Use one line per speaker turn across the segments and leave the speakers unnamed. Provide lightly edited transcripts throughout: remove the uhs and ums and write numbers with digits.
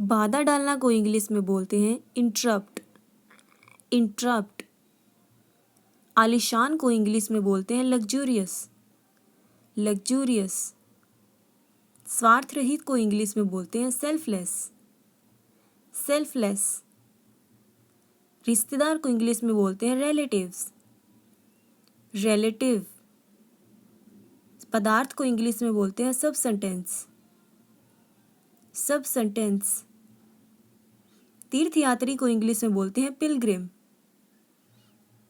बाधा डालना को इंग्लिश में बोलते हैं इंटरप्ट। इंटरप्ट। आलीशान को इंग्लिश में बोलते हैं लग्जूरियस। लग्जूरियस। स्वार्थ रहित को इंग्लिश में बोलते हैं सेल्फलेस। सेल्फलेस। रिश्तेदार को इंग्लिश में बोलते हैं रिलेटिव्स। रिलेटिव। पदार्थ को इंग्लिश में बोलते हैं सबसेंटेंस। सबसेंटेंस। तीर्थयात्री को इंग्लिश में बोलते हैं पिलग्रिम।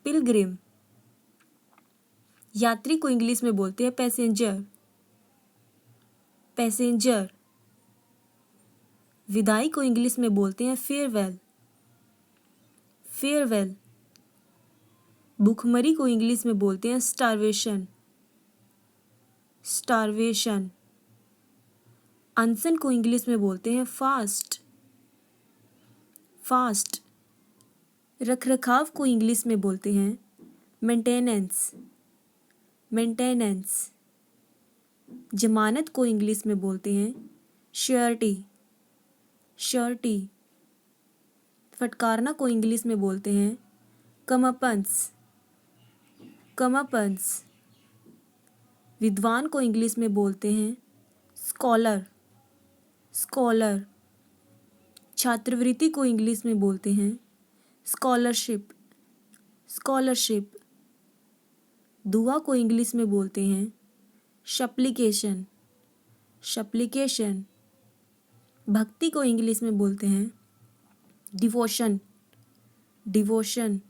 पिलग्रिम। यात्री को इंग्लिश में बोलते हैं पैसेंजर। पैसेंजर। विदाई को इंग्लिश में बोलते हैं फेयरवेल। फेयरवेल। भूखमरी को इंग्लिश में बोलते हैं स्टारवेशन। स्टारवेशन। अनशन को इंग्लिश में बोलते हैं फास्ट। फास्ट। रखरखाव को इंग्लिश में बोलते हैं मेंटेनेंस। मेंटेनेंस। जमानत को इंग्लिश में बोलते हैं श्योरिटी। श्योरिटी। फटकारना को इंग्लिश में बोलते हैं कमअपन्स। कमअपन्स। विद्वान को इंग्लिश में बोलते हैं स्कॉलर। स्कॉलर। छात्रवृत्ति को इंग्लिश में बोलते हैं स्कॉलरशिप। स्कॉलरशिप। दुआ को इंग्लिश में बोलते हैं सप्लीकेशन। सप्लीकेशन। भक्ति को इंग्लिश में बोलते हैं डिवोशन। डिवोशन।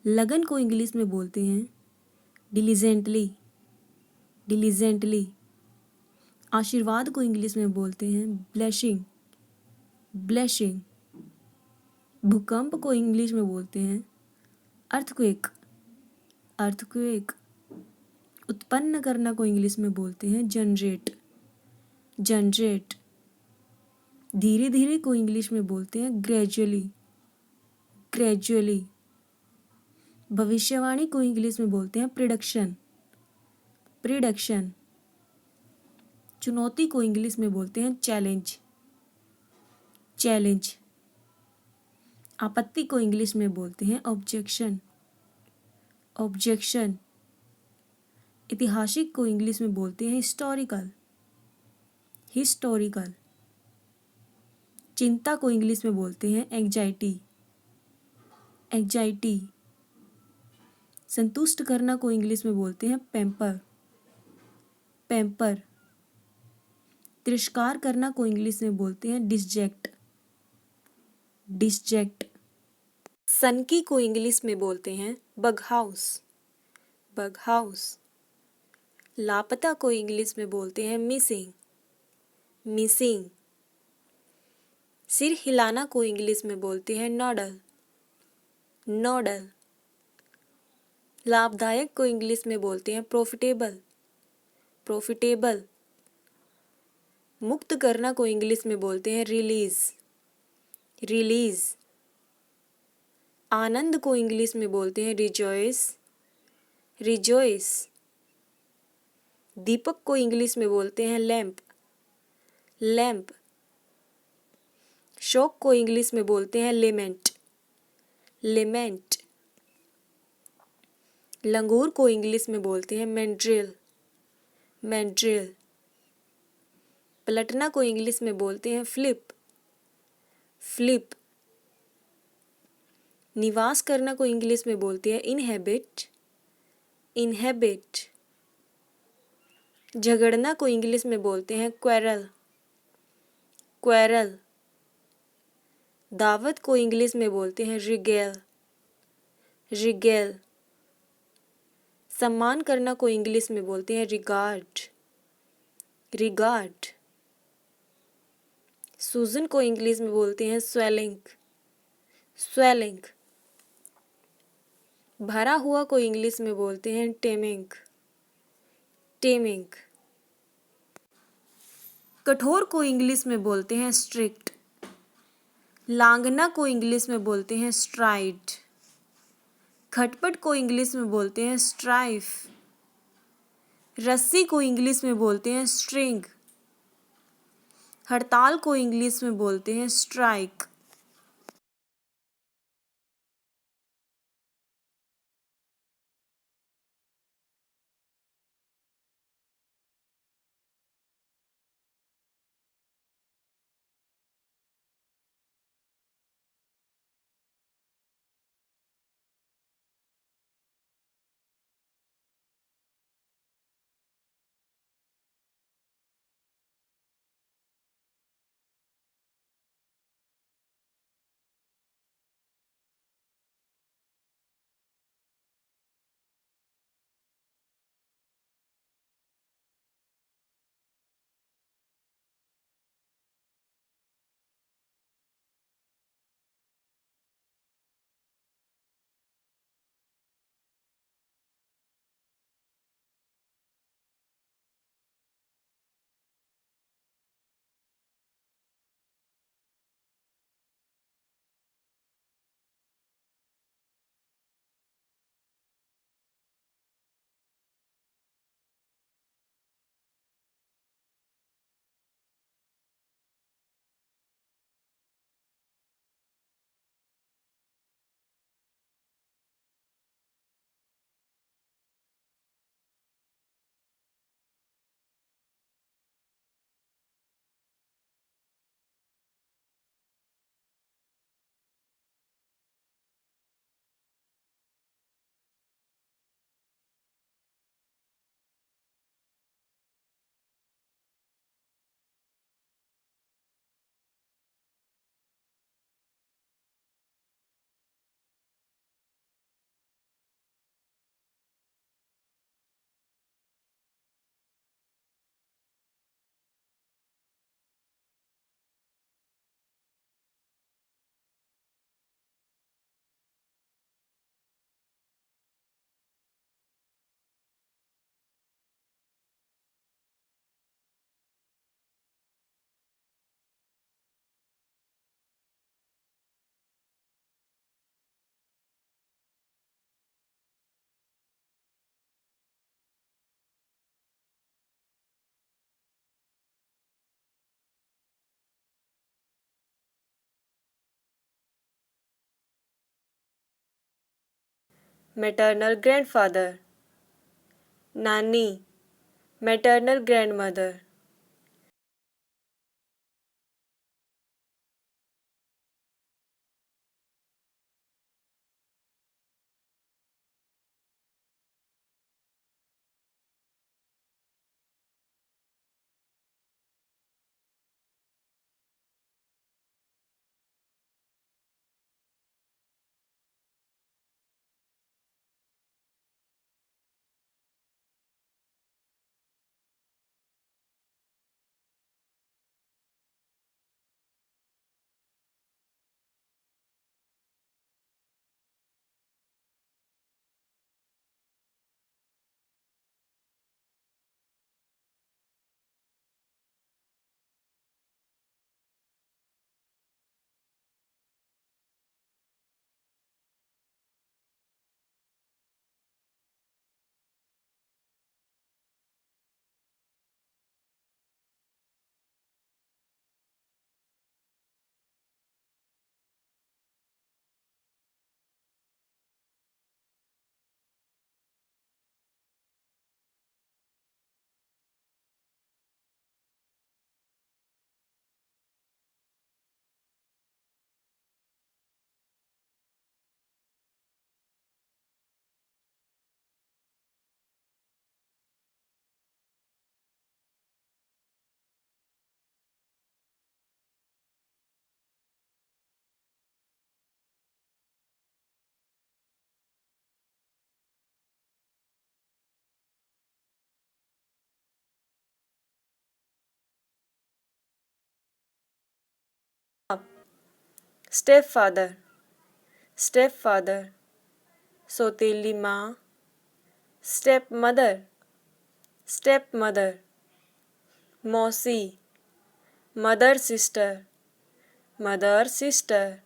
लगन को इंग्लिश में बोलते हैं डिलीजेंटली। डिलीजेंटली। आशीर्वाद को इंग्लिश में बोलते हैं ब्लेसिंग। ब्लेसिंग। भूकंप को इंग्लिश में बोलते हैं अर्थक्वेक। अर्थक्वेक। उत्पन्न करना को इंग्लिश में बोलते हैं जनरेट। जनरेट। धीरे धीरे को इंग्लिश में बोलते हैं ग्रेजुअली। ग्रेजुअली। भविष्यवाणी को इंग्लिश में बोलते हैं प्रिडिक्शन। प्रिडिक्शन। चुनौती को इंग्लिश में बोलते हैं चैलेंज। चैलेंज। आपत्ति को इंग्लिश में बोलते हैं ऑब्जेक्शन। ऑब्जेक्शन। ऐतिहासिक को इंग्लिश में बोलते हैं हिस्टोरिकल। हिस्टोरिकल। चिंता को इंग्लिश में बोलते हैं एंजाइटी। एंजाइटी। संतुष्ट करना को इंग्लिश में बोलते हैं पैम्पर। पैम्पर। तिरस्कार करना को इंग्लिश में बोलते हैं डिसजेक्ट। डिसजेक्ट। सनकी को इंग्लिश में बोलते हैं बग हाउस। Bug house. लापता को इंग्लिश में बोलते हैं मिसिंग। मिसिंग। सिर हिलाना को इंग्लिश में बोलते हैं नॉडल। नॉडल। लाभदायक को इंग्लिश में बोलते हैं प्रॉफिटेबल। प्रॉफिटेबल। मुक्त करना को इंग्लिश में बोलते हैं रिलीज। रिलीज। आनंद को इंग्लिश में बोलते हैं रिजॉइस। रिजॉइस। दीपक को इंग्लिश में बोलते हैं लैंप। लैंप। शोक को इंग्लिश में बोलते हैं लेमेंट। लेमेंट। लंगूर को इंग्लिश में बोलते हैं मैंड्रिल। मैंड्रिल। पलटना को इंग्लिश में बोलते हैं फ्लिप। फ्लिप। निवास करना को इंग्लिश में बोलते हैं इनहेबिट। इनहेबिट। झगड़ना को इंग्लिश में बोलते हैं क्वेरल। क्वेरल। दावत को इंग्लिश में बोलते हैं रिगेल। रिगेल। सम्मान करना को इंग्लिश में बोलते हैं रिगार्ड। रिगार्ड। सूजन को इंग्लिश में बोलते हैं स्वेलिंग। स्वेलिंग। भरा हुआ को इंग्लिश में बोलते हैं टेमिंग। टेमिंग। कठोर को इंग्लिश में बोलते हैं स्ट्रिक्ट। लांघना को इंग्लिश में बोलते हैं स्ट्राइड। खटपट को इंग्लिश में बोलते हैं स्ट्राइफ। रस्सी को इंग्लिश में बोलते हैं स्ट्रिंग। हड़ताल को इंग्लिश में बोलते हैं स्ट्राइक। मैटरनल ग्रैंडफादर, नानी, maternal grandmother. Step father, step father, सौतेली माँ। स्टेप मदर, स्टेप मदर, मौसी, मदर सिस्टर, मदर सिस्टर।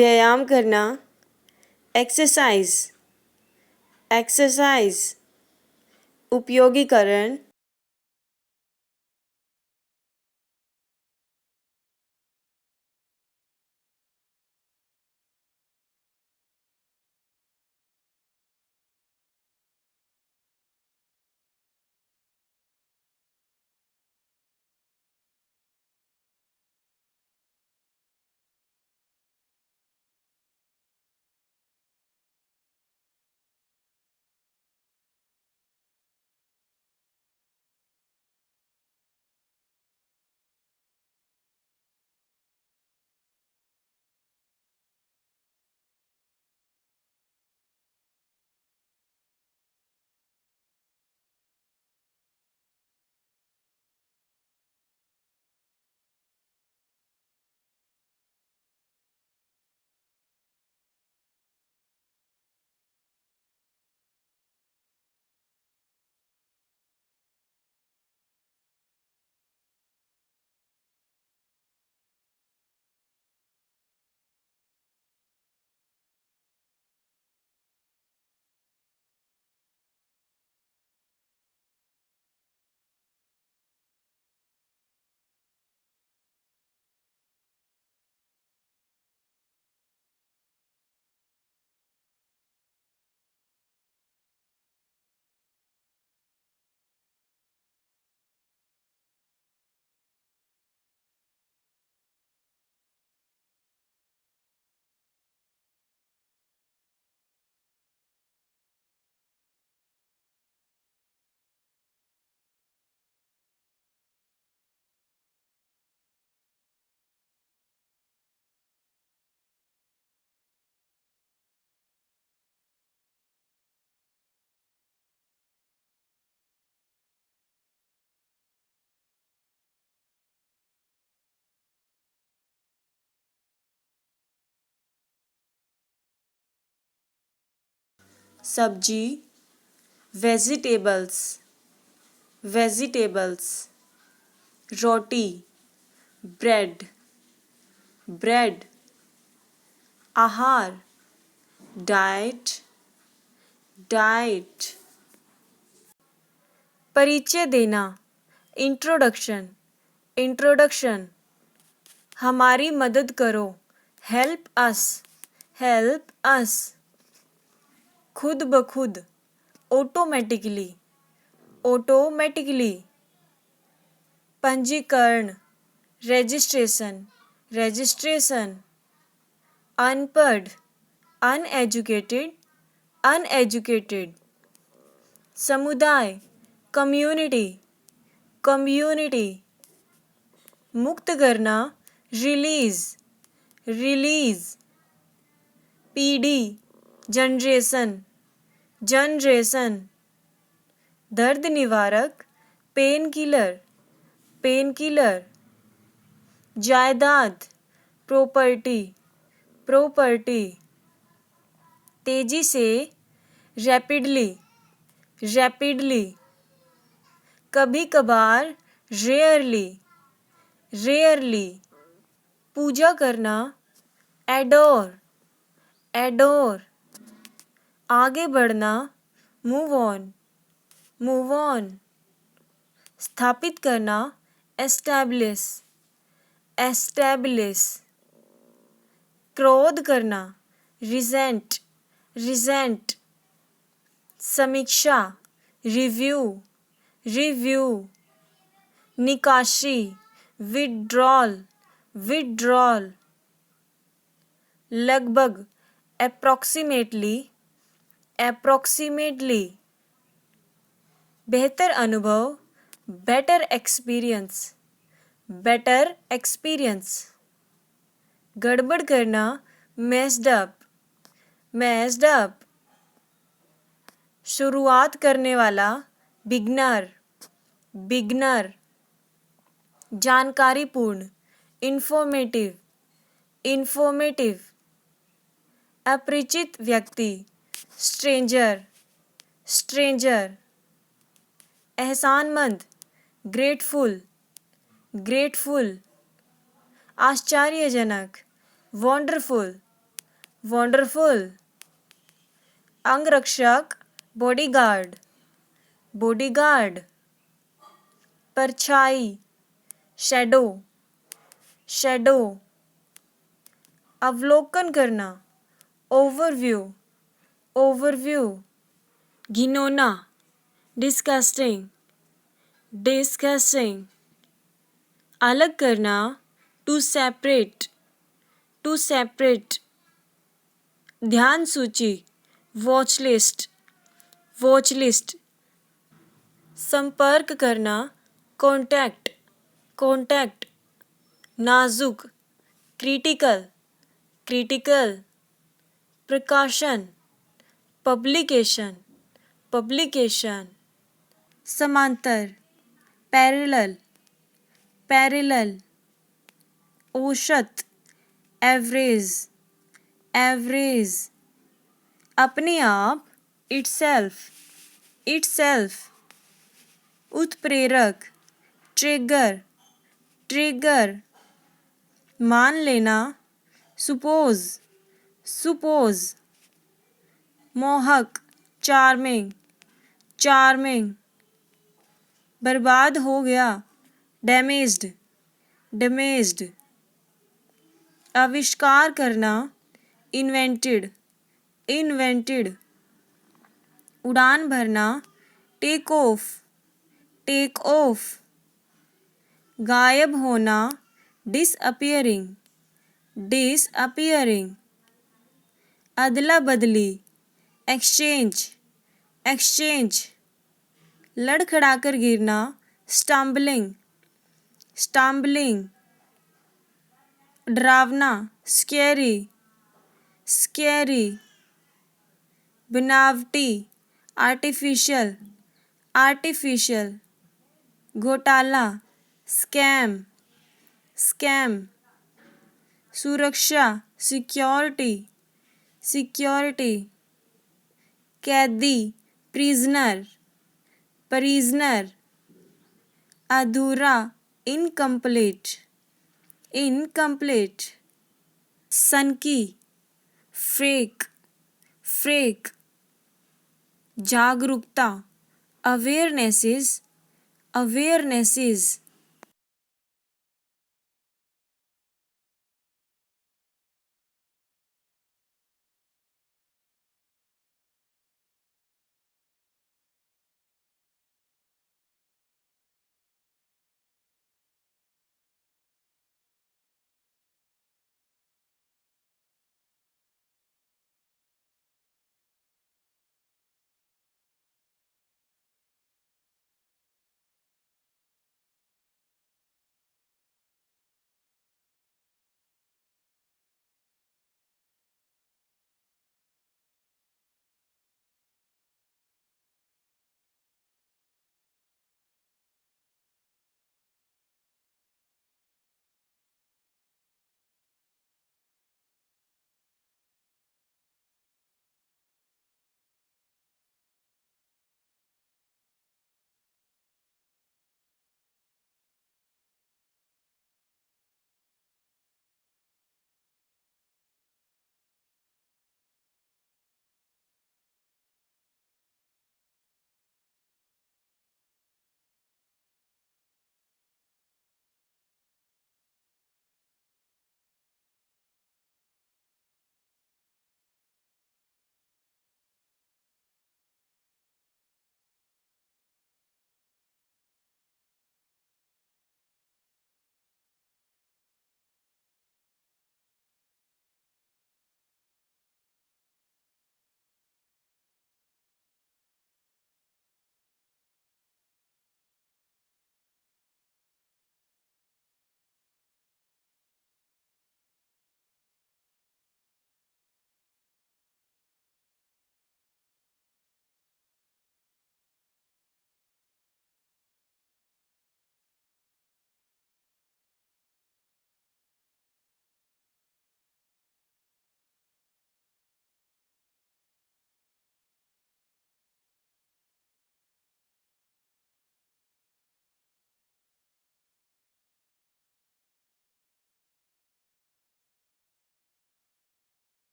व्यायाम करना, एक्सरसाइज, एक्सरसाइज। उपयोगीकरण, सब्जी, वेजिटेबल्स, वेजिटेबल्स। रोटी, ब्रेड, ब्रेड। आहार, डाइट, डाइट। परिचय देना, इंट्रोडक्शन, इंट्रोडक्शन। हमारी मदद करो, हेल्प अस, हेल्प अस। खुद ब खुद, ऑटोमेटिकली, ऑटोमेटिकली। पंजीकरण, रजिस्ट्रेशन, रजिस्ट्रेशन। अनपढ़, अनएजुकेटेड, अनएजुकेटेड। समुदाय, कम्युनिटी, कम्युनिटी। मुक्त करना, रिलीज, रिलीज। पीढ़ी, जनरेशन, जनरेशन। दर्द निवारक, पेन किलर, पेन किलर। जायदाद, प्रॉपर्टी, प्रॉपर्टी। तेजी से, रैपिडली, रैपिडली। कभी कभार, रेयरली, रेयरली। पूजा करना, एडोर, एडोर। आगे बढ़ना, मूव ऑन, मूव ऑन। स्थापित करना, एस्टैब्लिश, एस्टैब्लिश। क्रोध करना, रिजेंट, रिजेंट। समीक्षा, रिव्यू, रिव्यू। निकाशी, विड्रॉल, विड्रॉल। लगभग, अप्रॉक्सीमेटली, अप्रॉक्सीमेटली। बेहतर अनुभव, बेटर एक्सपीरियंस, बेटर एक्सपीरियंस। गड़बड़ करना, मेस्ड अप, मेस्ड अप। शुरुआत करने वाला, बिगनर, बिगनर। जानकारीपूर्ण, इंफॉर्मेटिव, इंफॉर्मेटिव। अपरिचित व्यक्ति, स्ट्रेंजर, स्ट्रेंजर। एहसानमंद, ग्रेटफुल, ग्रेटफुल। आश्चर्यजनक, वंडरफुल, वंडरफुल। अंगरक्षक, बॉडीगार्ड, बॉडीगार्ड। परछाई, शैडो, शैडो। अवलोकन करना, ओवरव्यू, ओवरव्यू। घिनौना, डिस्गस्टिंग, डिस्गस्टिंग। अलग करना, टू सेपरेट, टू सेपरेट। ध्यान सूची, वॉच लिस्ट, वॉच लिस्ट। संपर्क करना, कॉन्टैक्ट, कॉन्टैक्ट। नाजुक, क्रिटिकल, क्रिटिकल। प्रकाशन, पब्लिकेशन, पब्लिकेशन। समांतर, पैरेलल, पैरेलल। औसत, एवरेज, एवरेज। अपने आप, इटसेल्फ, इटसेल्फ। उत्प्रेरक, ट्रिगर, ट्रिगर। मान लेना, सुपोज, सुपोज। मोहक, चार्मिंग, चार्मिंग। बर्बाद हो गया, डैमेज्ड, डैमेज्ड। आविष्कार करना, इन्वेंटेड, इन्वेंटेड। उड़ान भरना, टेक ऑफ, टेक ऑफ। गायब होना, डिसअपियरिंग, डिसअपियरिंग। अदला बदली, एक्सचेंज, एक्सचेंज। लड़खड़ाकर गिरना, स्टम्बलिंग, स्टम्बलिंग। डरावना, स्कैरी, स्कैरी। बनावटी, आर्टिफिशियल, आर्टिफिशियल। घोटाला, स्कैम, स्कैम। सुरक्षा, सिक्योरिटी, सिक्योरिटी। कैदी, प्रिजनर, प्रिजनर। अधूरा, इनकम्प्लीट, इनकम्प्लीट। सनकी, फेक, फेक। जागरूकता, अवेयरनेसेस, अवेयरनेसेस।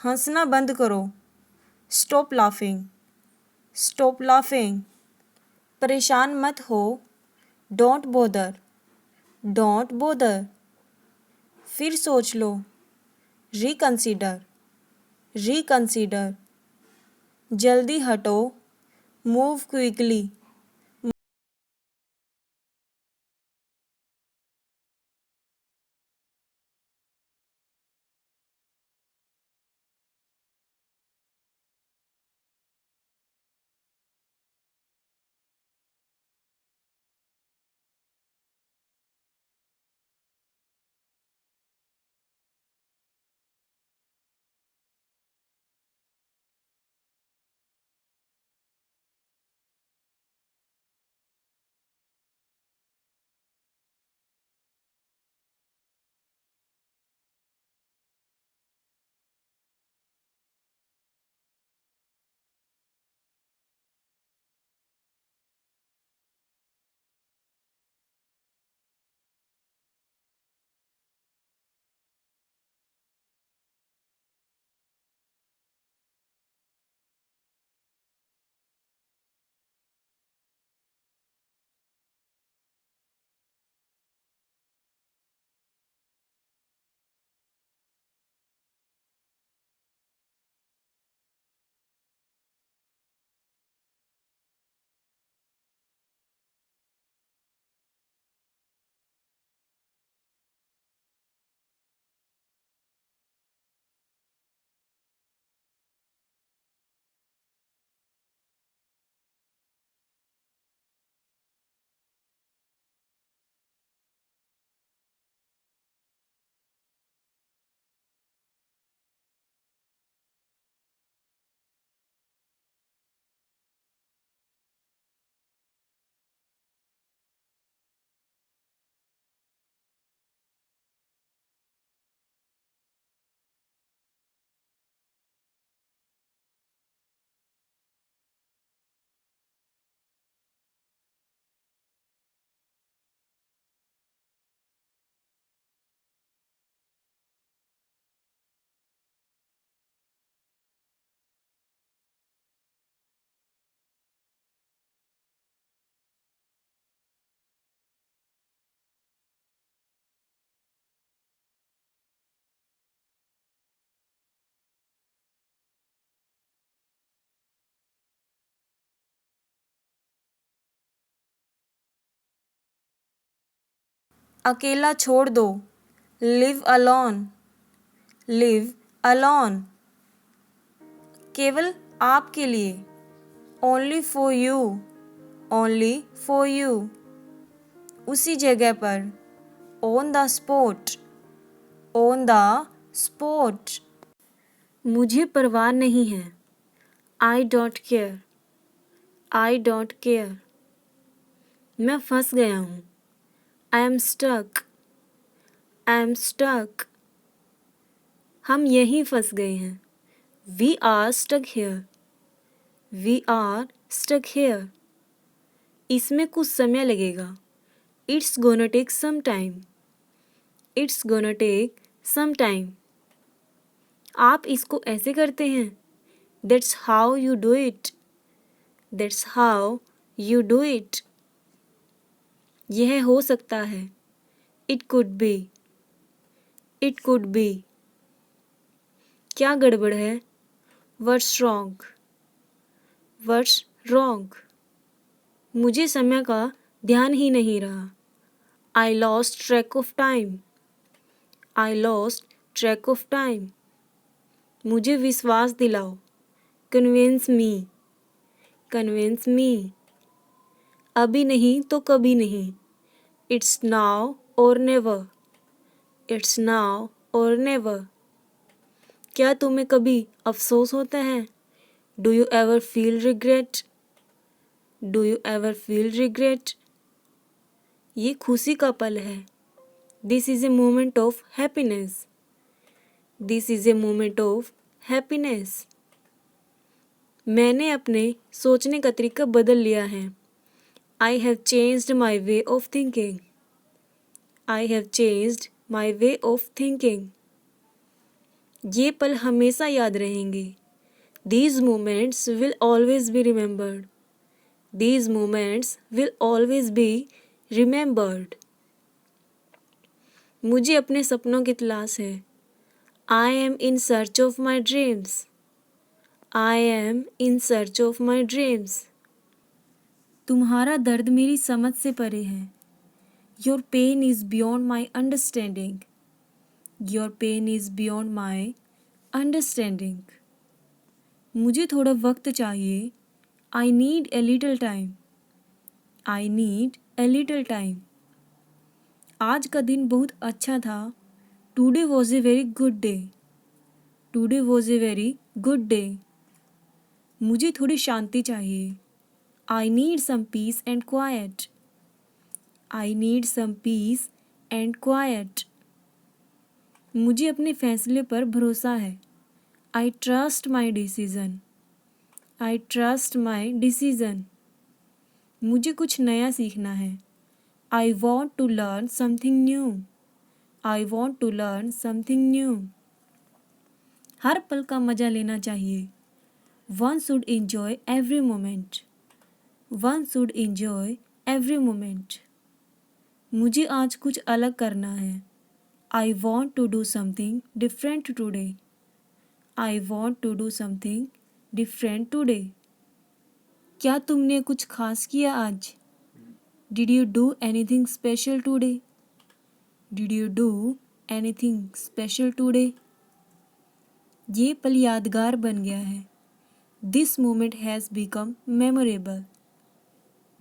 हंसना बंद करो। Stop laughing. Stop laughing. परेशान मत हो। Don't bother. Don't bother. फिर सोच लो। रिकंसीडर। रिकंसीडर। जल्दी हटो। Move quickly. अकेला छोड़ दो। Leave alone. Leave alone. केवल आपके लिए। Only for you. Only for you. उसी जगह पर। On the spot. On the spot. मुझे परवाह नहीं है। I don't care. I don't care. मैं फंस गया हूँ। I am stuck. I am stuck. हम यहीं फंस गए हैं। We are stuck here. We are stuck here. इसमें कुछ समय लगेगा। It's gonna take some time. It's gonna take some time. आप इसको ऐसे करते हैं। That's how you do it. That's how you do it. यह हो सकता है। It could be. It could be. क्या गड़बड़ है। What's wrong. What's wrong. मुझे समय का ध्यान ही नहीं रहा। I lost track of time. I lost track of time. मुझे विश्वास दिलाओ। Convince me. Convince me. अभी नहीं तो कभी नहीं। इट्स नाउ और नेवर। इट्स नाउ और नेवर। क्या तुम्हें कभी अफसोस होता है। Do you ever feel regret. Do you ever feel regret. ये खुशी का पल है। This is a moment of happiness. This is a moment of happiness. मैंने अपने सोचने का तरीका बदल लिया है। I have changed my way of thinking. I have changed my way of thinking. ये पल हमेशा याद रहेंगे। These moments will always be remembered. These moments will always be remembered. मुझे अपने सपनों की तलाश है। I am in search of my dreams. I am in search of my dreams. तुम्हारा दर्द मेरी समझ से परे है। Your pain is beyond my understanding. Your pain is beyond my understanding. मुझे थोड़ा वक्त चाहिए। I need a little time. I need a little time. आज का दिन बहुत अच्छा था। Today was a very good day. Today was a very good day. मुझे थोड़ी शांति चाहिए। I need some peace and quiet. I need some peace and quiet. मुझे अपने फैसले पर भरोसा है। I trust my decision. I trust my decision. मुझे कुछ नया सीखना है। I want to learn something new. I want to learn something new. हर पल का मज़ा लेना चाहिए। One should enjoy every moment. One should enjoy every moment. मुझे आज कुछ अलग करना है। I want to do something different today. I want to do something different today. क्या तुमने कुछ खास किया आज? Did you do anything special today? Did you do anything special today? ये पल यादगार बन गया है। This moment has become memorable.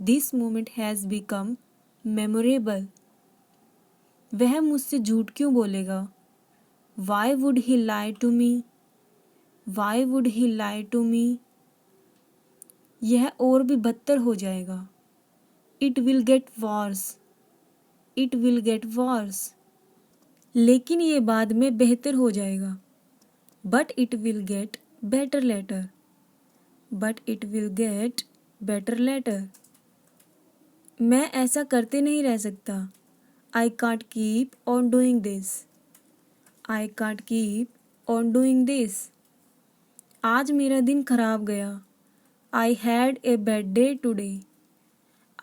This moment has become memorable. वह मुझसे झूठ क्यों बोलेगा? Why would he lie to me? Why would he lie to me? यह और भी बदतर हो जाएगा। It will get worse. It will get worse. लेकिन ये बाद में बेहतर हो जाएगा। But it will get better later. But it will get better later. मैं ऐसा करते नहीं रह सकता। I can't keep on doing this. I can't keep on doing this. आज मेरा दिन खराब गया। I had a bad day today.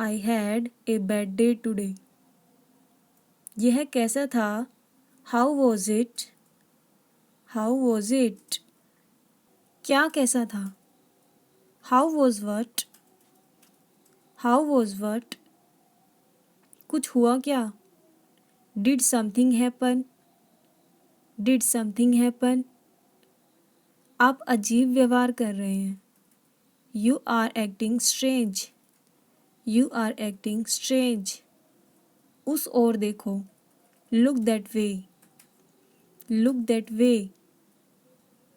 I had a bad day today. यह कैसा था? How was it? How was it? क्या कैसा था? How was what? How was what? कुछ हुआ क्या? Did something happen? Did something happen? आप अजीब व्यवहार कर रहे हैं। You are acting strange. You are acting strange. उस ओर देखो। Look that way. Look that way.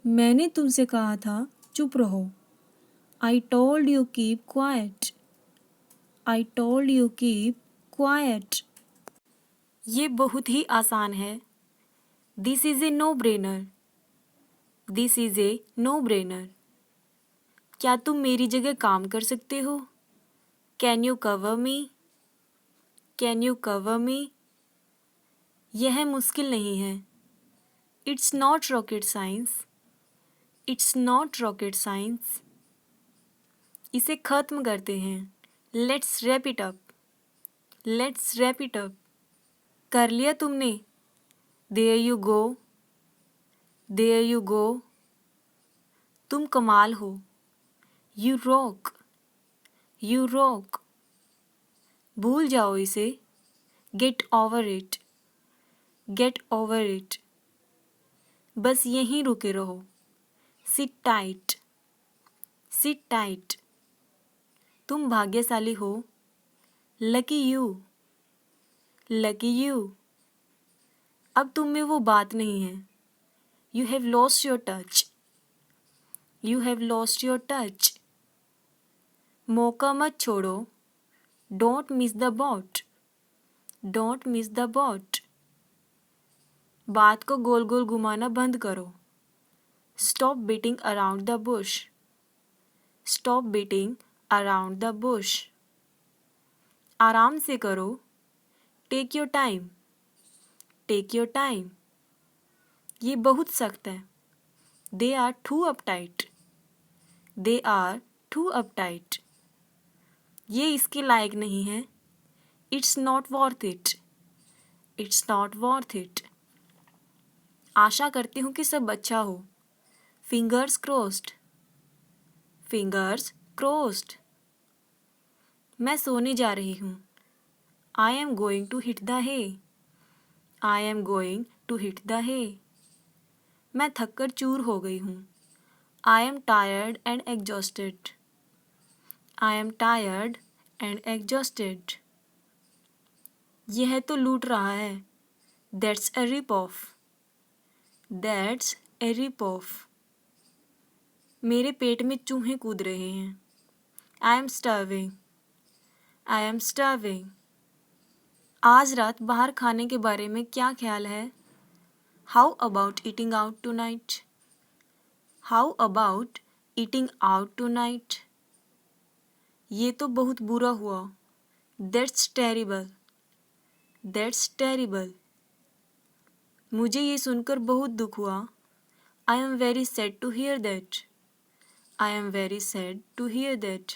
मैंने तुमसे कहा था चुप रहो। I told you keep quiet. I told you keep quiet. ये बहुत ही आसान है। This is a no-brainer. This is a no-brainer. क्या तुम मेरी जगह काम कर सकते हो? Can you cover me? Can you cover me? यह मुश्किल नहीं है। It's not rocket science. It's not rocket science. इसे ख़त्म करते हैं। Let's wrap it up. Let's wrap it up. कर लिया तुमने? There you go. There you go. तुम कमाल हो। You rock. You rock. भूल जाओ इसे। Get over it. Get over it. बस यहीं रुके रहो। Sit tight. Sit tight. तुम भाग्यशाली हो। Lucky you. Lucky you. अब तुम में वो बात नहीं है। You have lost your touch. You have lost your touch. मौका मत छोड़ो। Don't miss the boat. Don't miss the boat. बात को गोल गोल घुमाना बंद करो। Stop beating around the bush. Stop beating around the bush. आराम से करो। Take your time. Take your time. ये बहुत सख्त है। They are too uptight. They are too uptight. ये इसके लायक नहीं है। It's not worth it. It's not worth it. आशा करती हूँ कि सब अच्छा हो। Fingers crossed. Fingers crossed. मैं सोने जा रही हूँ। I am going to hit the hay. I am going to hit the hay. मैं थक कर चूर हो गई हूँ। I am tired and exhausted. I am tired and exhausted. यह तो लूट रहा है। That's a rip off. That's a rip off. मेरे पेट में चूहे कूद रहे हैं। I am starving. I am starving. आज रात बाहर खाने के बारे में क्या ख्याल है? How about eating out tonight? How about eating out tonight? ये तो बहुत बुरा हुआ। That's terrible. That's terrible. मुझे ये सुनकर बहुत दुख हुआ। I am very sad to hear that. I am very sad to hear that.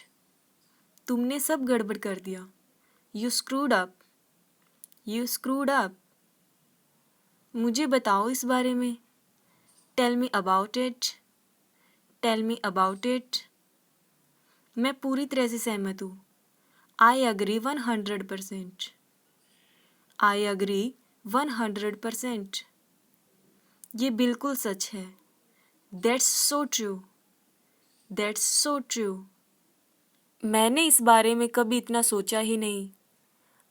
तुमने सब गड़बड़ कर दिया। You screwed up. You screwed up. मुझे बताओ इस बारे में। Tell me about it. Tell me about it. मैं पूरी तरह से सहमत हूँ। I agree 100%। I agree 100%। ये बिल्कुल सच है। That's so true. That's so true. मैंने इस बारे में कभी इतना सोचा ही नहीं।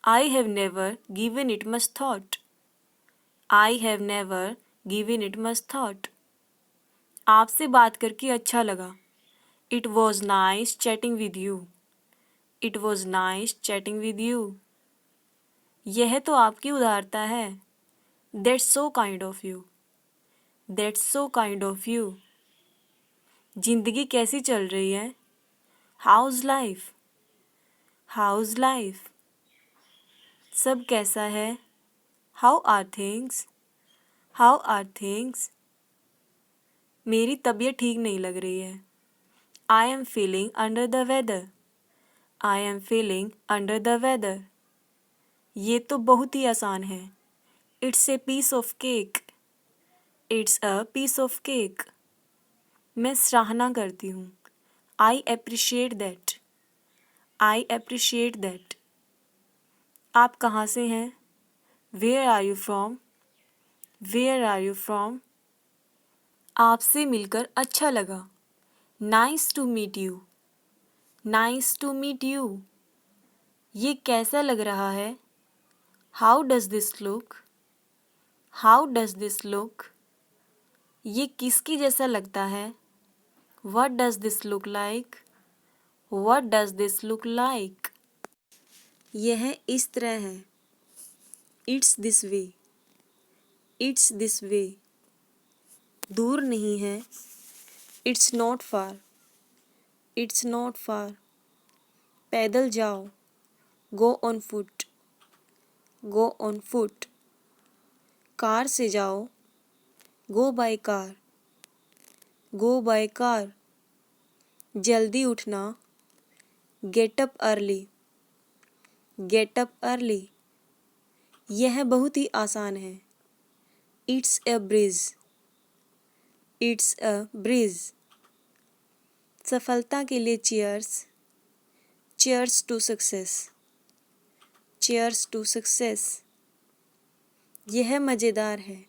I have never given it much thought. I have never given it much thought. आपसे बात करके अच्छा लगा। It was nice chatting with you. It was nice chatting with you. यह तो आपकी उदारता है। That's so kind of you. That's so kind of you. जिंदगी कैसी चल रही है? How's life? How's life? सब कैसा है? How are things? How are things? मेरी तबीयत ठीक नहीं लग रही है। I am feeling under the weather. I am feeling under the weather. ये तो बहुत ही आसान है। It's a piece of cake. It's a piece of cake. मैं सराहना करती हूँ। I appreciate that. I appreciate that. आप कहाँ से हैं? Where are you from? Where are you from? आपसे मिलकर अच्छा लगा। Nice to meet you. Nice to meet you. ये कैसा लग रहा है? How does this look? How does this look? ये किसकी जैसा लगता है? What does this look like? What does this look like? यह इस तरह है। It's this way. It's this way. दूर नहीं है। It's not far. It's not फार। पैदल जाओ। Go on foot. Go on foot. Car से जाओ। Go by car. Go by car. जल्दी उठना। Get up early. Get up early. यह बहुत ही आसान है। It's a bridge. It's a bridge. सफलता के लिए cheers. Cheers to success. Cheers to success. यह मज़ेदार है।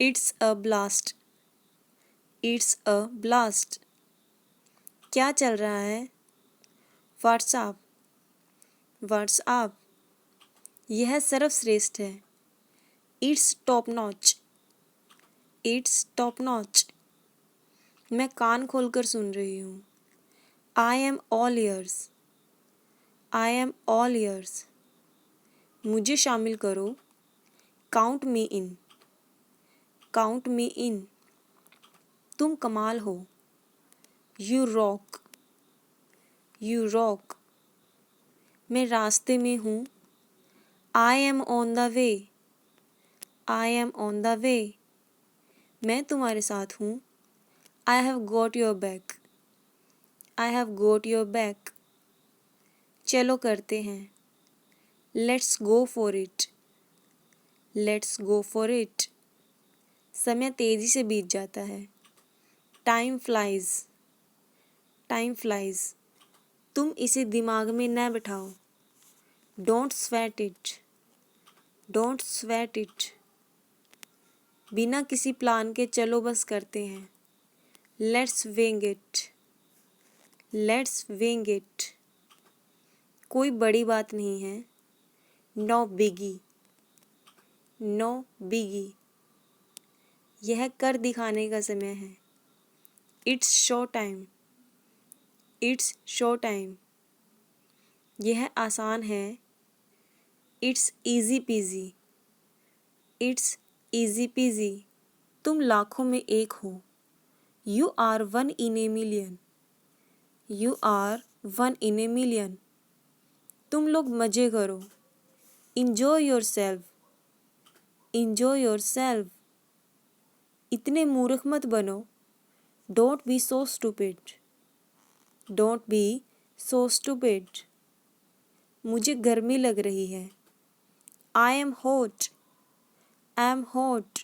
It's a blast. It's a blast. क्या चल रहा है? व्हाट्सएप। व्हाट्सएप। यह सर्वश्रेष्ठ है। It's top notch. It's top notch. मैं कान खोलकर सुन रही हूँ। I am all years. I am all years. मुझे शामिल करो। काउंट मी इन। काउंट मी इन। तुम कमाल हो। You rock. You rock. मैं रास्ते में हूँ। I M on the way. I am on the way. मैं तुम्हारे साथ हूँ। I have got your back. I have got your back. चलो करते हैं। Let's go for it. Let's go for it. समय तेजी से बीत जाता है। Time flies. Time flies. तुम इसे दिमाग में न बिठाओ। Don't sweat it. Don't sweat it. बिना किसी प्लान के चलो बस करते हैं। Let's wing it. Let's wing it. कोई बड़ी बात नहीं है। No biggie. No biggie. यह कर दिखाने का समय है। It's show time. It's show time. यह आसान है। It's easy peasy. It's easy peasy. तुम लाखों में एक हो। You are one in a million. You are one in a million. तुम लोग मजे करो। Enjoy yourself. Enjoy yourself. इतने मूर्ख मत बनो। Don't be so stupid. Don't be so stupid. मुझे गर्मी लग रही है। I am hot. I am hot.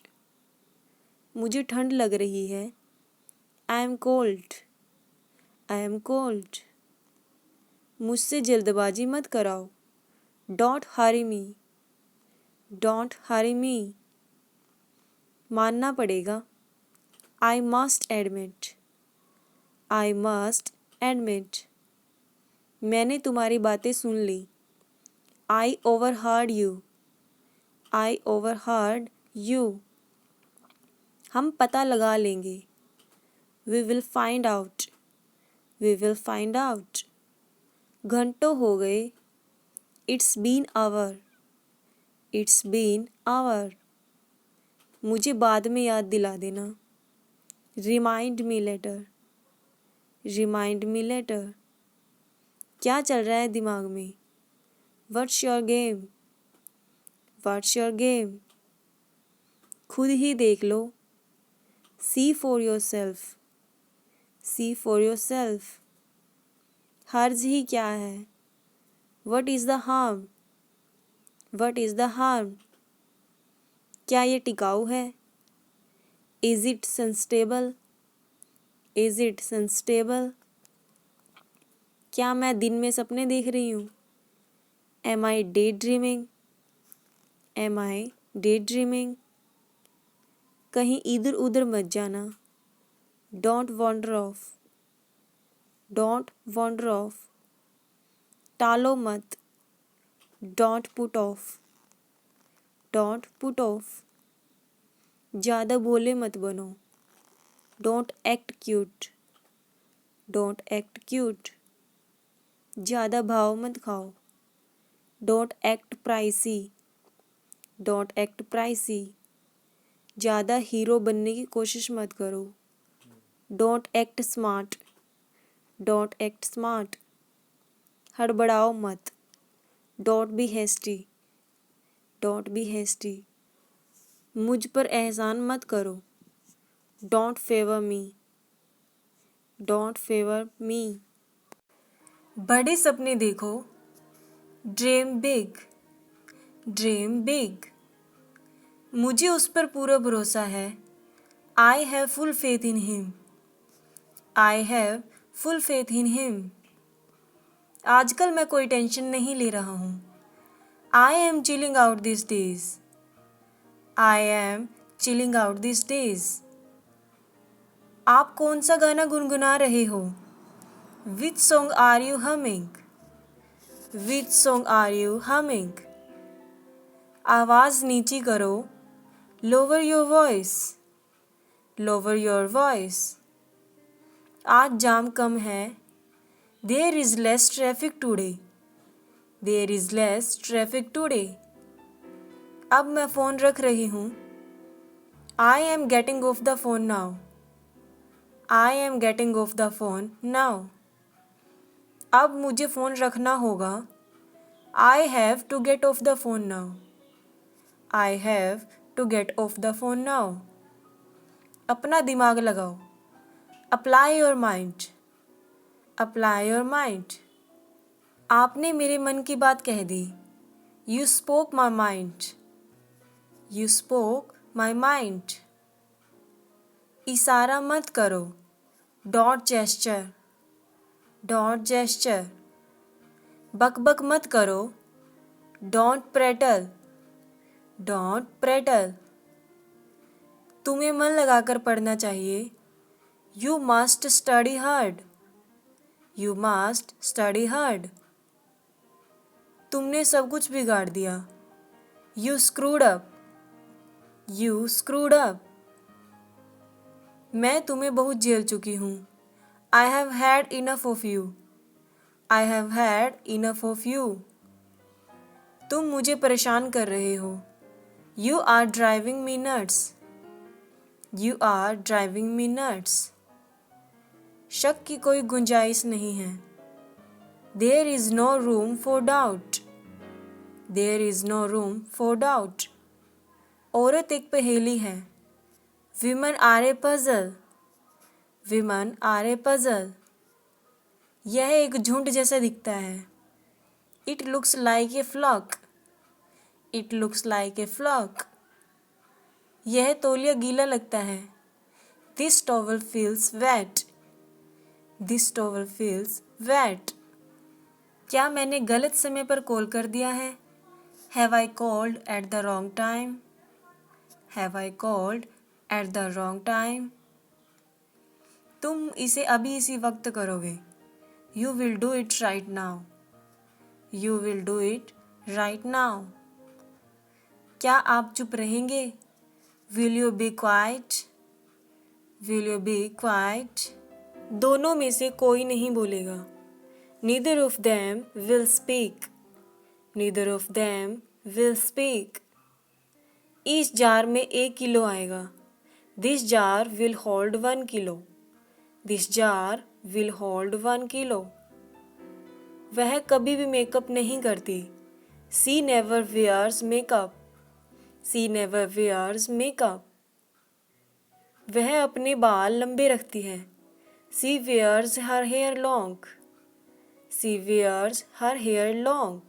मुझे ठंड लग रही है। I am cold. I am cold. मुझसे जल्दबाजी मत कराओ। Don't hurry me. Don't hurry me. मानना पड़ेगा। I must admit. I must admit. मैंने तुम्हारी बातें सुन ली। I overheard you. I overheard you. हम पता लगा लेंगे। We will find out. We will find out. घंटों हो गए। It's been hour. It's been hour. मुझे बाद में याद दिला देना। Remind me later. Remind me later. क्या चल रहा है दिमाग में? What's your game? What's your game? खुद ही देख लो। See for yourself. See for yourself. हर्ज ही क्या है? What is the harm? What is the harm? क्या ये टिकाऊ है? Is it sustainable? Is it sustainable? क्या मैं दिन में सपने देख रही हूँ? Am I daydreaming? Am I daydreaming? कहीं इधर उधर मत जाना। Don't wander off. Don't wander off. टालो मत। Don't put off. Don't put off. ज़्यादा भोले मत बनो। Don't act cute. Don't act cute. ज़्यादा भाव मत खाओ। Don't act pricey. Don't act pricey. ज़्यादा हीरो बनने की कोशिश मत करो। Don't act smart. Don't act smart. हड़बड़ाओ मत। Don't be hasty. Don't be hasty. मुझ पर एहसान मत करो। Don't favour me. Don't favour me. बड़े सपने देखो। Dream big. Dream big. मुझे उस पर पूरा भरोसा है। I have full faith in him. I have full faith in him. आजकल मैं कोई टेंशन नहीं ले रहा हूँ। I am chilling out this days. I am chilling out this days. आप कौन सा गाना गुनगुना रहे हो? Which song are you humming? Which song are you humming? आवाज़ नीची करो। Lower your voice. Lower your voice. आज जाम कम है। There is less traffic today. There is less traffic today. अब मैं फ़ोन रख रही हूँ। I am getting off the phone now. I am getting off the phone now. अब मुझे फ़ोन रखना होगा। I have to get of the phone now. I have to get of the phone now. अपना दिमाग लगाओ। Apply your mind, apply your mind. आपने मेरे मन की बात कह दी। You spoke my mind, you spoke my mind. इशारा मत करो। Dot gesture, dot gesture. बकबक मत करो। Don't petrol, don't petrol. तुम्हें मन लगाकर पढ़ना चाहिए। You must study hard, you must study hard. तुमने सब कुछ बिगाड़ दिया। You screwed up, you screwed up. मैं तुम्हें बहुत झेल चुकी हूँ। I have had enough of you, I have had enough of you. तुम मुझे परेशान कर रहे हो। You are driving me nuts, you are driving me nuts. शक की कोई गुंजाइश नहीं है। There is no room for doubt, there is no room for doubt. औरत एक पहेली है। Women are a puzzle, women are a puzzle. यह एक झुंड जैसा दिखता है। It looks like a flock, it looks like a flock. यह तौलिया गीला लगता है। This towel feels wet, this towel feels wet. क्या मैंने गलत समय पर कॉल कर दिया है? Have I called at the wrong time, have I called at the wrong time. तुम इसे अभी इसी वक्त करोगे। You will do it right now, you will do it right now. क्या आप चुप रहेंगे? Will you be quiet, will you be quiet. दोनों में से कोई नहीं बोलेगा। Neither of them will speak, neither of them will speak। इस जार में 1 किलो आएगा। This jar will hold 1 kilo, this jar will hold 1 kilo। वह कभी भी मेकअप नहीं करती। She never wears makeup, she never wears makeup। वह अपने बाल लंबे रखती है। She wears her hair long, she wears her hair long।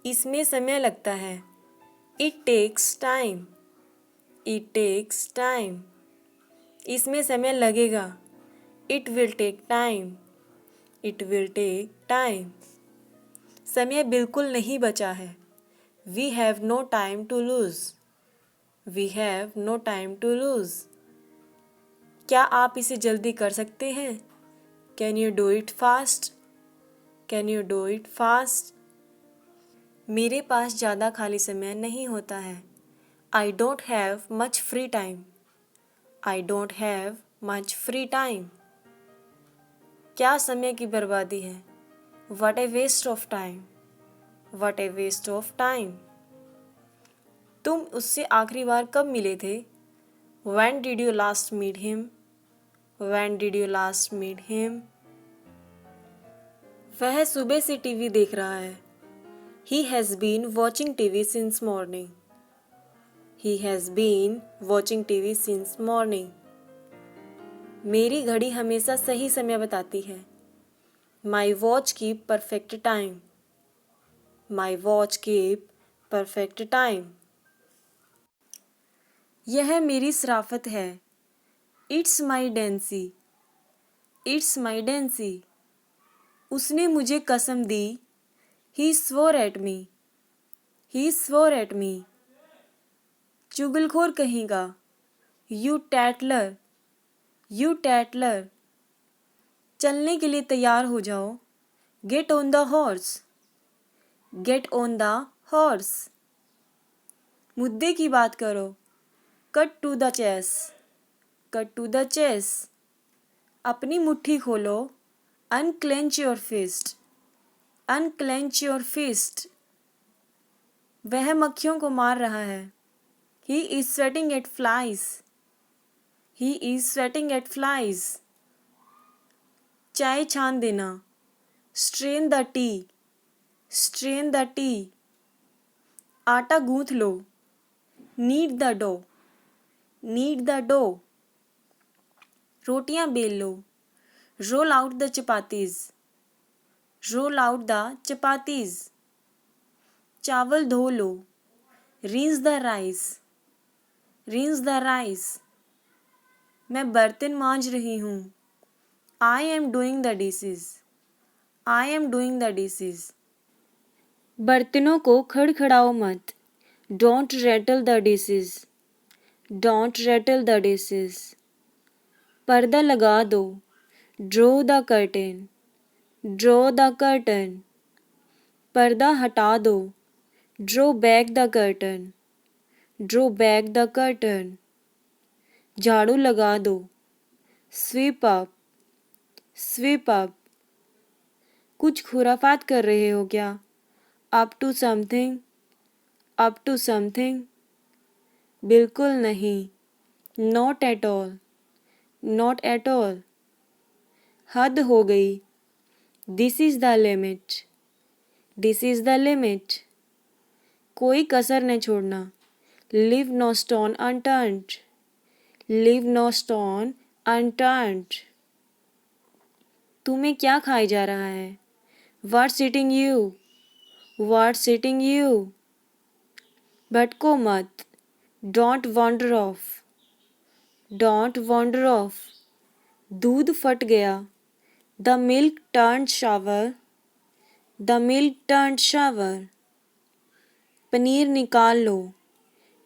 इसमें समय लगता है। It takes time, it takes time। इसमें समय लगेगा। It will take time, it will take time। समय बिल्कुल नहीं बचा है। We have no time to lose, we have no time to lose। क्या आप इसे जल्दी कर सकते हैं? Can you do it fast, can you do it fast। मेरे पास ज़्यादा खाली समय नहीं होता है। I don't have much free time, I don't have much free time। क्या समय की बर्बादी है। What a waste of time, what a waste of time। तुम उससे आखिरी बार कब मिले थे? When did you last meet him, when did you last meet him। वह सुबह से टीवी देख रहा है। He has been watching TV since morning, he has been watching TV since morning। मेरी घड़ी हमेशा सही समय बताती है। My watch keep perfect time, my watch keep perfect time। यह मेरी शराफत है। It's my dancy, it's my dancy। उसने मुझे कसम दी। He swore at me, he swore at me। चुगलखोर कहेगा। You tattler, you tattler। चलने के लिए तैयार हो जाओ। Get on the horse, get on the horse। मुद्दे की बात करो। Cut to the chase, cut to the chase। अपनी मुट्ठी खोलो। Unclench your fist, unclench your fist। वह मक्खियों को मार रहा है। He is sweating at flies, he is sweating at flies। चाय छान देना। Strain the tea, strain the tea। आटा गूंथ लो। Knead the dough, knead the dough, रोटियां बेल लो, roll out the chapatis, roll out the chapatis, चावल धो लो, rinse the rice, rinse the rice, मैं बर्तन मांज रही हूँ, I am doing the dishes, I am doing the dishes, बर्तनों को खड़खड़ाओ मत, don't rattle the dishes, don't rattle the dishes, पर्दा लगा दो, draw the curtain, draw the curtain, पर्दा हटा दो, draw back the curtain, draw back the curtain, झाड़ू लगा दो, sweep up, sweep up, कुछ खुराफात कर रहे हो क्या, up to something, up to something, बिल्कुल नहीं, not at all, not at all, हद हो गई, this is the limit, this is the limit, कोई कसर न छोड़ना, leave no stone unturned, leave no stone unturned, तुम्हें क्या खाए जा रहा है, what's eating you, what's eating you, भटको मत, don't wander off, don't wander off, दूध फट गया, the milk turned sour, the milk turned sour, paneer निकाल लो,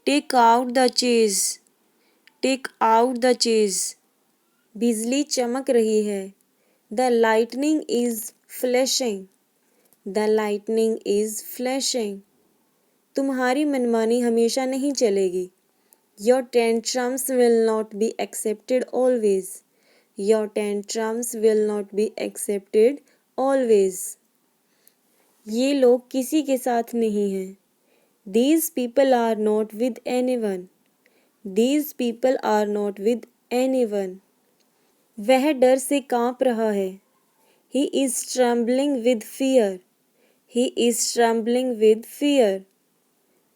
take out the cheese, take out the cheese, बिजली चमक रही है, the lightning is flashing, the lightning is flashing, तुम्हारी मनमानी हमेशा नहीं चलेगी, your tantrums will not be accepted always, your tantrums will not be accepted always, ये लोग किसी के साथ नहीं हैं, these people are not with anyone, these people are not with anyone, वह डर से काँप रहा है, he is trembling with fear, he is trembling with fear,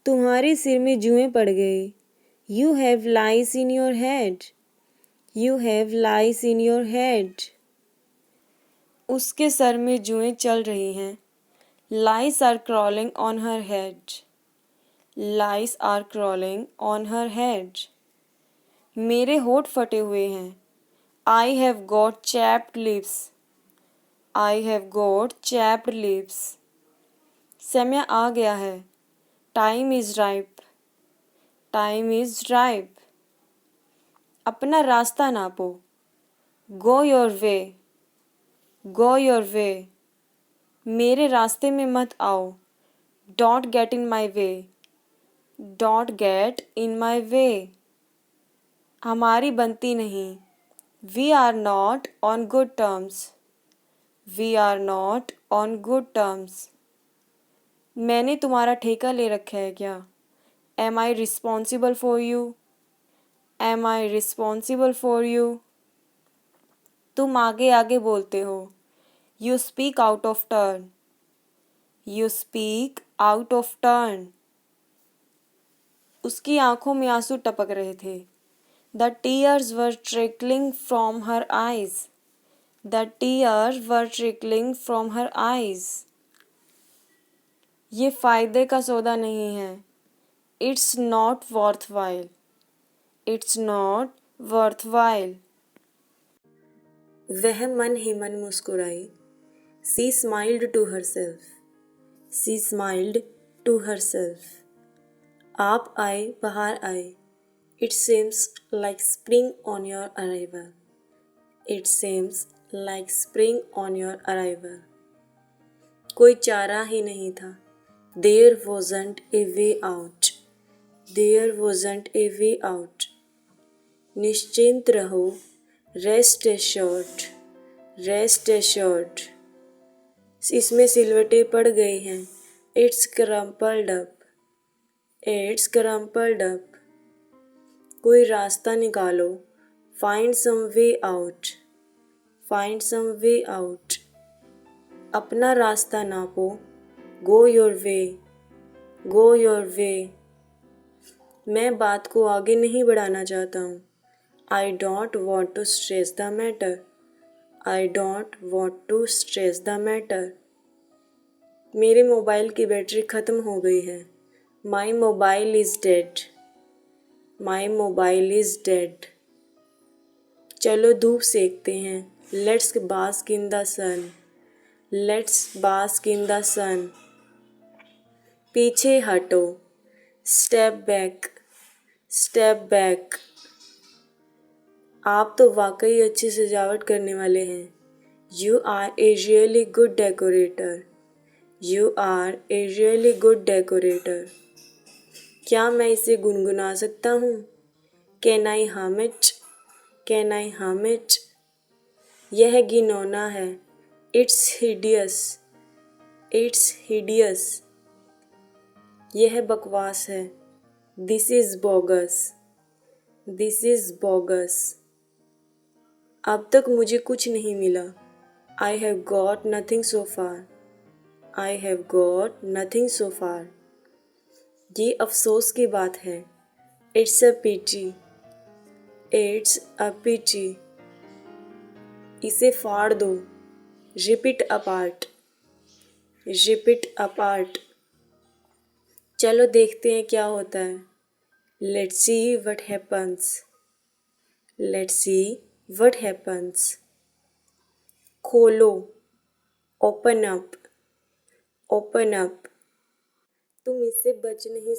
तुम्हारे सिर में जुएं पड़ गए, you have lice in your head, you have lice in your head, उसके सर में जुएं चल रही हैं, lice are crawling on her head, lice are crawling on her head, मेरे होठ फटे हुए हैं, I have got chapped lips, I have got chapped lips, समय आ गया है, time is ripe, time is ripe, अपना रास्ता नापो, go your way, go your way, मेरे रास्ते में मत आओ, don't get in my way, don't get in my way, हमारी बनती नहीं, we are not on good terms, we are not on good terms, मैंने तुम्हारा ठेका ले रखा है क्या, am I responsible for you, am I responsible for you, तुम आगे आगे बोलते हो, you speak out of turn, you speak out of turn, उसकी आंखों में आंसू टपक रहे थे, the tears were trickling from her eyes, the tears were trickling from her eyes, ये फायदे का सौदा नहीं है, it's not worthwhile, it's not worthwhile, वह मन ही मन मुस्कुराई, she smiled to herself, she smiled to herself, आप आए बाहर आए, it seems like spring on your arrival, it seems like spring on your arrival, कोई चारा ही नहीं था, there wasn't a way out, there wasn't a way out, निश्चिंत रहो, rest assured, rest assured, इसमें सिलवटें पड़ गई हैं, it's crumpled up, it's crumpled up, कोई रास्ता निकालो, find some way out, find some way out, अपना रास्ता नापो, go your way, go your way, मैं बात को आगे नहीं बढ़ाना चाहता हूँ। I don't want to stress the matter. I don't want to stress the matter. मेरे मोबाइल की बैटरी ख़त्म हो गई है। My mobile is dead. My mobile is dead. चलो धूप सेकते हैं। Let's bask in the sun. Let's bask in the sun. पीछे हटो। Step back. Step back. आप तो वाकई अच्छी सजावट करने वाले हैं। You are a really good decorator. You are a really good decorator. क्या मैं इसे गुनगुना सकता हूँ? कैन आई हम इट? कैन आई हम इट? यह घिनौना है। It's hideous. It's hideous. यह बकवास है। This is bogus. This is bogus. अब तक मुझे कुछ नहीं मिला। I have got nothing so far. I have got nothing so far. ये अफसोस की बात है। It's a pity. It's a pity. इसे फाड़ दो। Rip it apart. Rip it apart. चलो देखते हैं क्या होता है। Let's see what happens. Let's see what happens. खोलो। Open up. Open up. तुम इससे बच नहीं।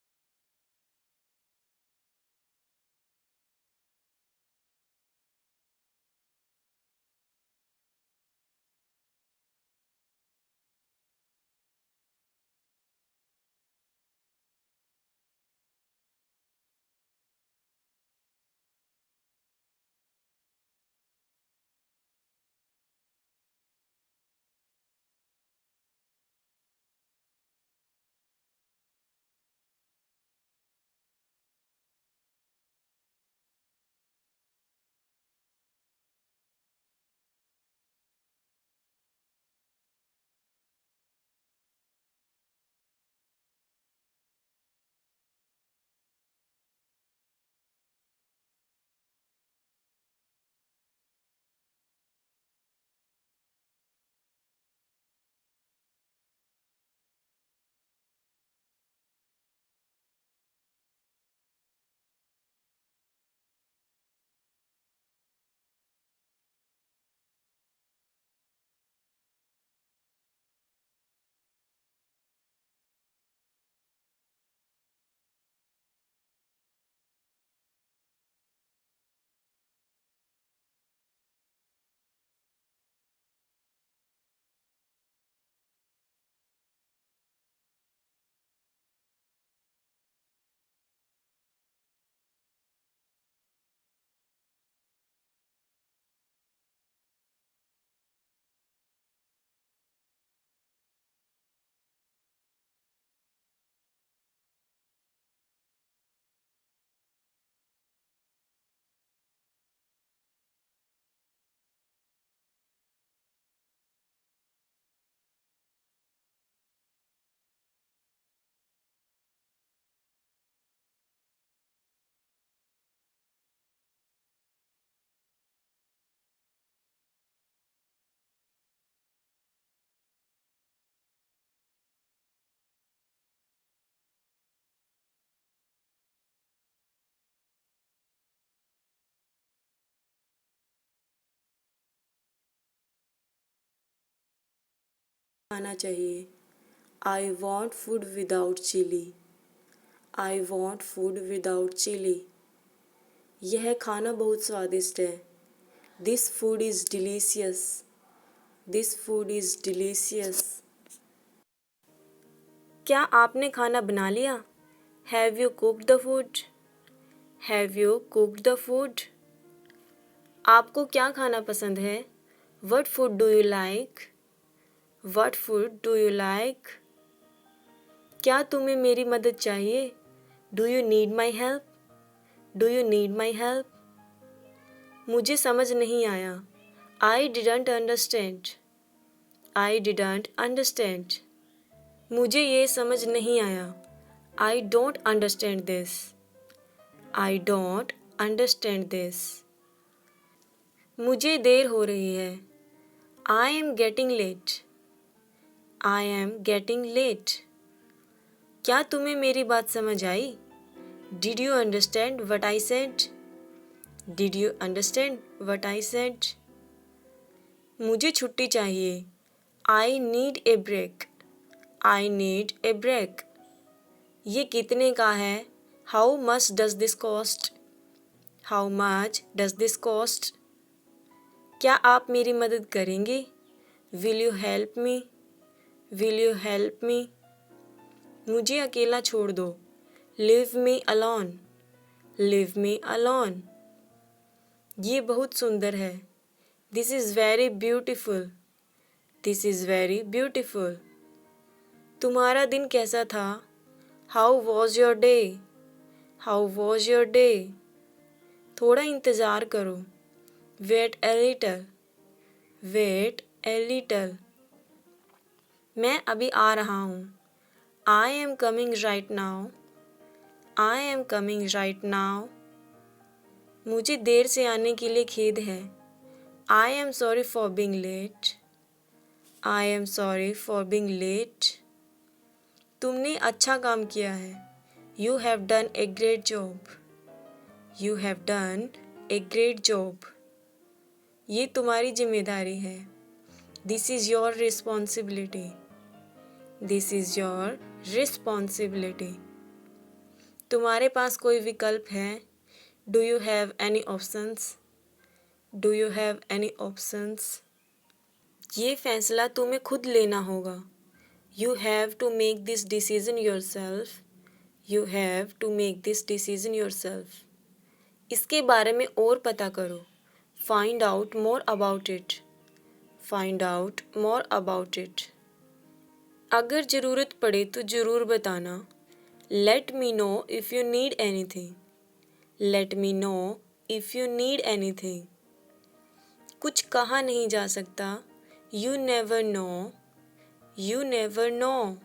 आना चाहिए। I want food without chilli. I want food without chilli. यह खाना बहुत स्वादिष्ट है। This food is delicious. This food is delicious. क्या आपने खाना बना लिया? Have you cooked the food? Have you cooked the food? आपको क्या खाना पसंद है? What food do you like? What food do you like? क्या तुम्हें मेरी मदद चाहिए? Do you need my help? Do you need my help? मुझे समझ नहीं आया। I didn't understand. I didn't understand. मुझे ये समझ नहीं आया। I don't understand this. I don't understand this. मुझे देर हो रही है. I am getting late. I am getting late. क्या तुम्हें मेरी बात समझ आई? Did you understand what I said? Did you understand what I said? मुझे छुट्टी चाहिए. I need a break. I need a break. ये कितने का है? How much does this cost? How much does this cost? क्या आप मेरी मदद करेंगे? Will you help me? Will you help me? मुझे अकेला छोड़ दो. Leave me alone. Leave me alone. ये बहुत सुंदर है. This is very beautiful. This is very beautiful. तुम्हारा दिन कैसा था? How was your day? How was your day? थोड़ा इंतज़ार करो. Wait a little. Wait a little. मैं अभी आ रहा हूँ. I am coming right now. I am coming right now. मुझे देर से आने के लिए खेद है. I am sorry for being late. I am sorry for being late. तुमने अच्छा काम किया है. You have done a great job. You have done a great job. ये तुम्हारी जिम्मेदारी है. This is your responsibility. This is your responsibility. तुम्हारे पास कोई विकल्प है? Do you have any options? Do you have any options? ये फैसला तुम्हें खुद लेना होगा. You have to make this decision yourself. You have to make this decision yourself. इसके बारे में और पता करो. Find out more about it. Find out more about it. अगर ज़रूरत पड़े तो ज़रूर बताना. Let me know if you need anything. Let me know if you need anything. कुछ कहा नहीं जा सकता. You never know. You never know.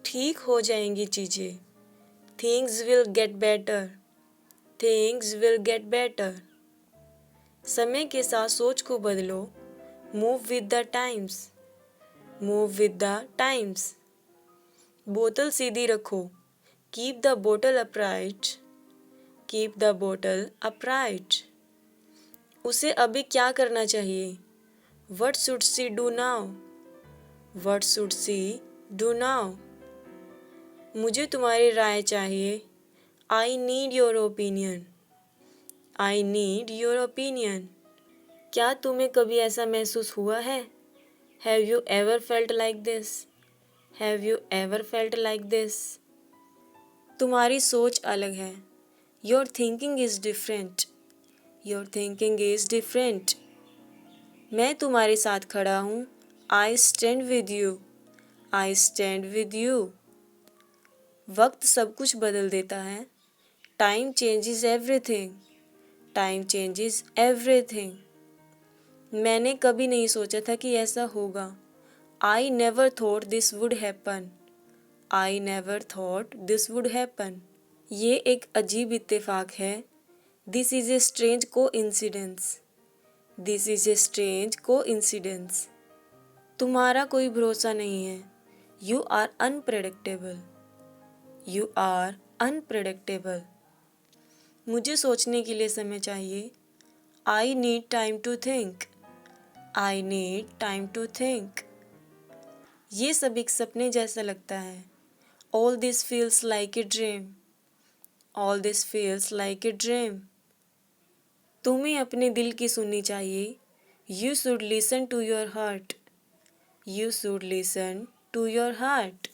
ठीक हो जाएंगी चीज़ें. Things will get better. Things will get better. समय के साथ सोच को बदलो. Move with the times. Move with the times. बोतल सीधी रखो. Keep the bottle upright. Keep the bottle upright. उसे अभी क्या करना चाहिए? What should she do now? What should she do now? मुझे तुम्हारी राय चाहिए. I need your opinion. I need your opinion. क्या तुम्हें कभी ऐसा महसूस हुआ है? Have you ever felt like this? Have you ever felt like this? तुम्हारी सोच अलग है. Your thinking is different. Your thinking is different. मैं तुम्हारे साथ खड़ा हूँ. I stand with you. I stand with you. वक्त सब कुछ बदल देता है. Time changes everything. Time changes everything. मैंने कभी नहीं सोचा था कि ऐसा होगा. I never thought this would happen. I never thought this would happen. ये एक अजीब इत्तेफाक है. This is a strange coincidence. This is a strange coincidence. तुम्हारा कोई भरोसा नहीं है. You are unpredictable. You are unpredictable. मुझे सोचने के लिए समय चाहिए. I need time to think. I need time to think. ये सब एक सपने जैसा लगता है. All this feels like a dream. All this feels like a dream. तुम्हें अपने दिल की सुननी चाहिए. You should listen to your heart. You should listen to your heart.